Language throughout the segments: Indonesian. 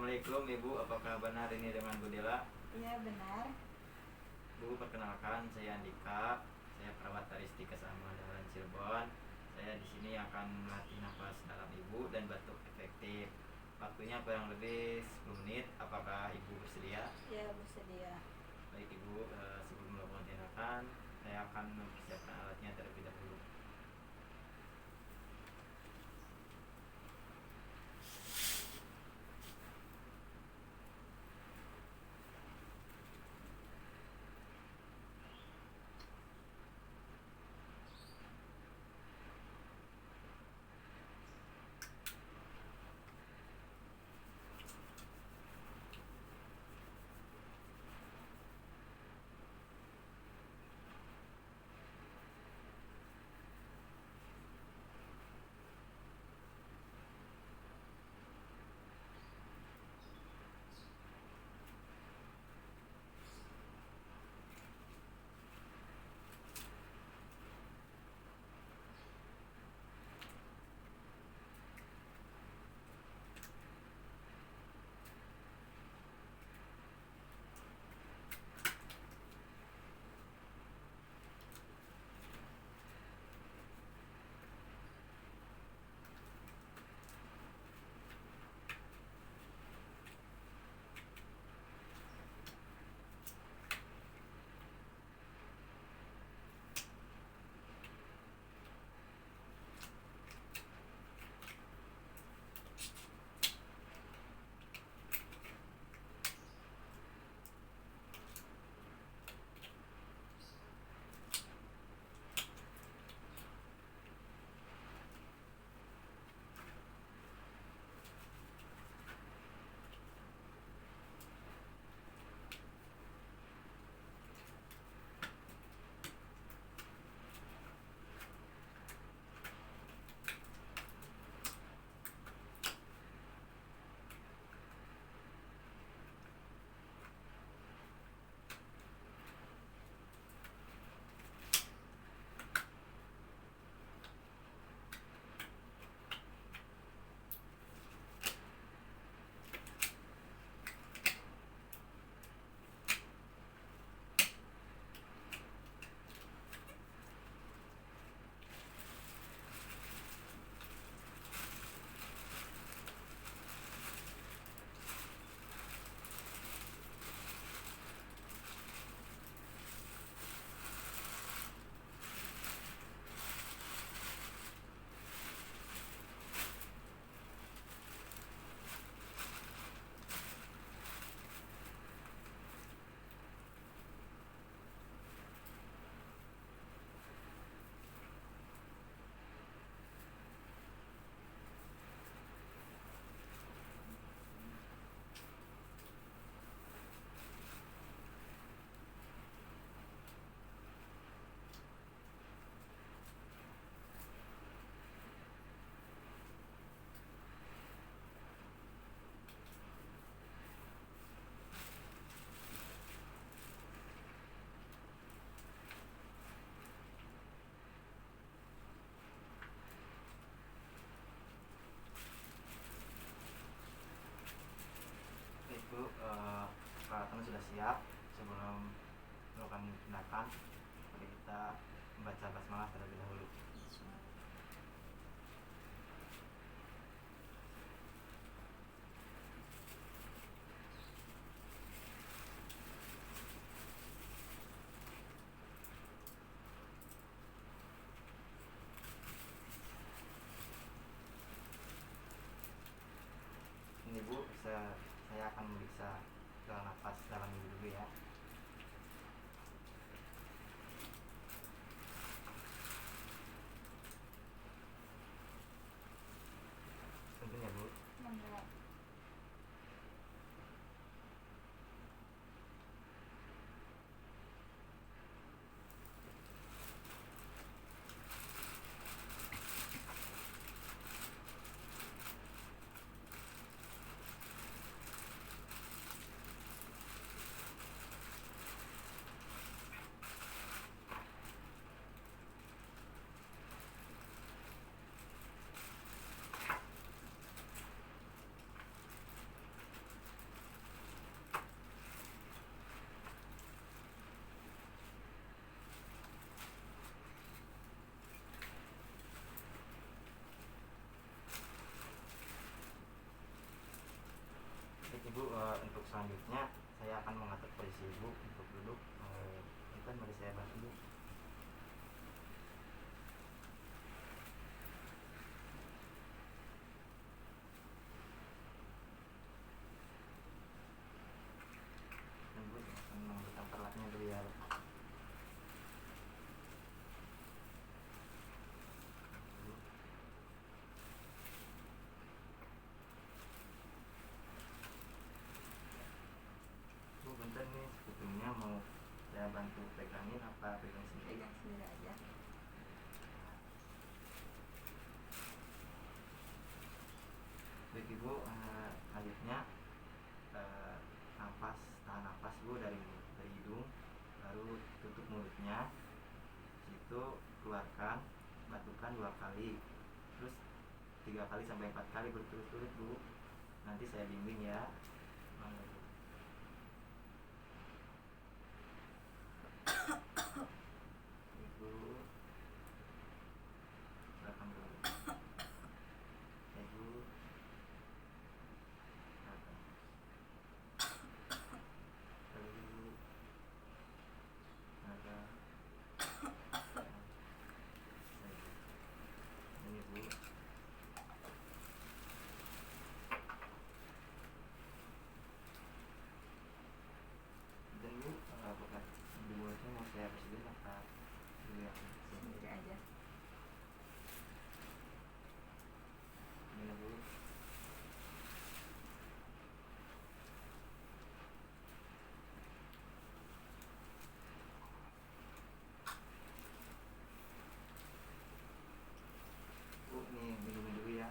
Assalamualaikum Ibu, apakah benar ini dengan Bu Dela? Iya benar. Bu, perkenalkan saya Andika, saya perawat Aristika Sama Dahlan Cirebon. Saya di sini akan melatih nafas dalam Ibu dan batuk efektif. Waktunya kurang lebih 10 menit. Apakah Ibu bersedia? Iya bersedia. Baik Ibu, sebelum melakukan tindakan, saya akan mempersiapkan alatnya terlebih dahulu. Ibu, peralatan sudah siap. Sebelum melakukan tindakan, mari kita membaca basmalah terlebih dahulu. Ini Bu, saya akan memeriksa nafas dalam Ibu dulu ya. Tentunya Bu. Enggak. Ibu, untuk selanjutnya saya akan mengatur posisi Ibu untuk duduk. Itu mari saya bantu Bu. Dan Bu akan memberikan perlatnya dulu ya. Bu, bentar nih, sebetulnya mau saya bantu pegangin apa pegang sendiri? Pegang sendiri aja. Baik Ibu, selanjutnya tahan nafas Bu dari hidung, lalu tutup mulutnya, situ keluarkan, batukan 2 kali, terus 3 kali sampai 4 kali berturut-turut Bu. Nanti saya bimbing ya. Mangga Bu. Ibu silakan dulu. Ibu silakan. Lalu ada ini Bu. Dan Bu, apakah di mulutnya mau saya bersihin apa dulu yang Sendiri aja. Gimana Bu? Bu, nih minum dulu ya.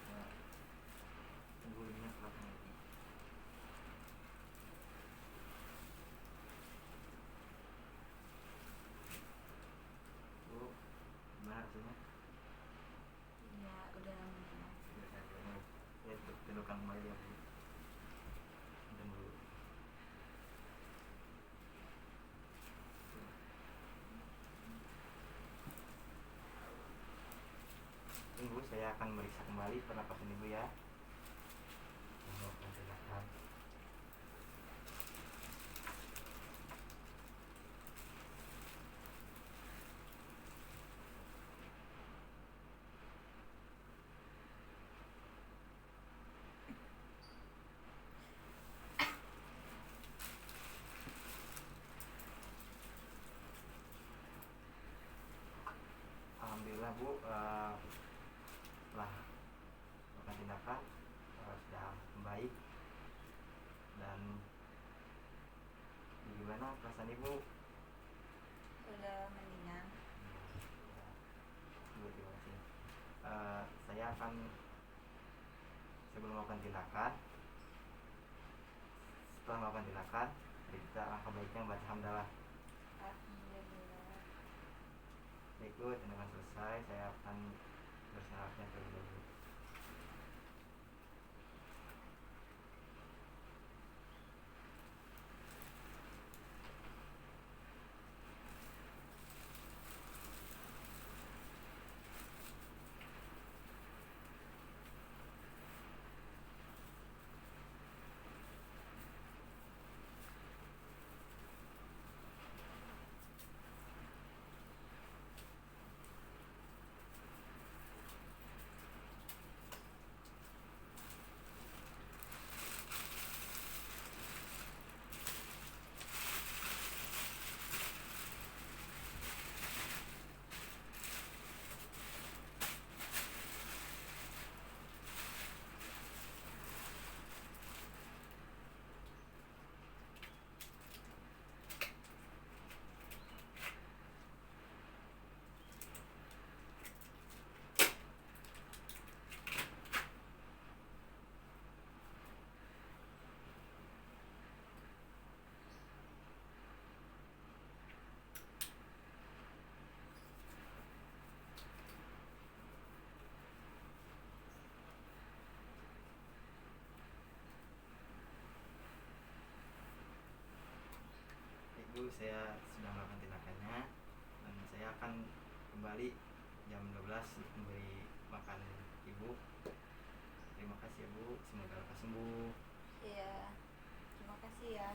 Nah, tunggu minyak kelapanya Bu. Bu, gimana rasanya? Ya udah mendingan. Udah saya mulai. Ya, tunjukkan kembali ya Bu. Dan dulu. Tunggu, saya akan meriksa kembali pernapasan Ibu ya. Silakan. Alhamdulillah Bu, setelah melakukan tindakan sudah membaik. Dan gimana perasaan Ibu? Udah mendingan. Bu, terima kasih. Saya akan sebelum melakukan tindakan, setelah melakukan tindakan, kita langkah baiknya baca hamdalah. Alhamdulillah. Baik Bu, tindakan selesai, saya akan bersyaratnya terlebih dahulu. Baik Bu, saya sudah melakukan tindakan akan kembali jam 12 untuk memberi makan ibu. Terima kasih ya Bu, semoga lekas sembuh. Iya, terima kasih ya.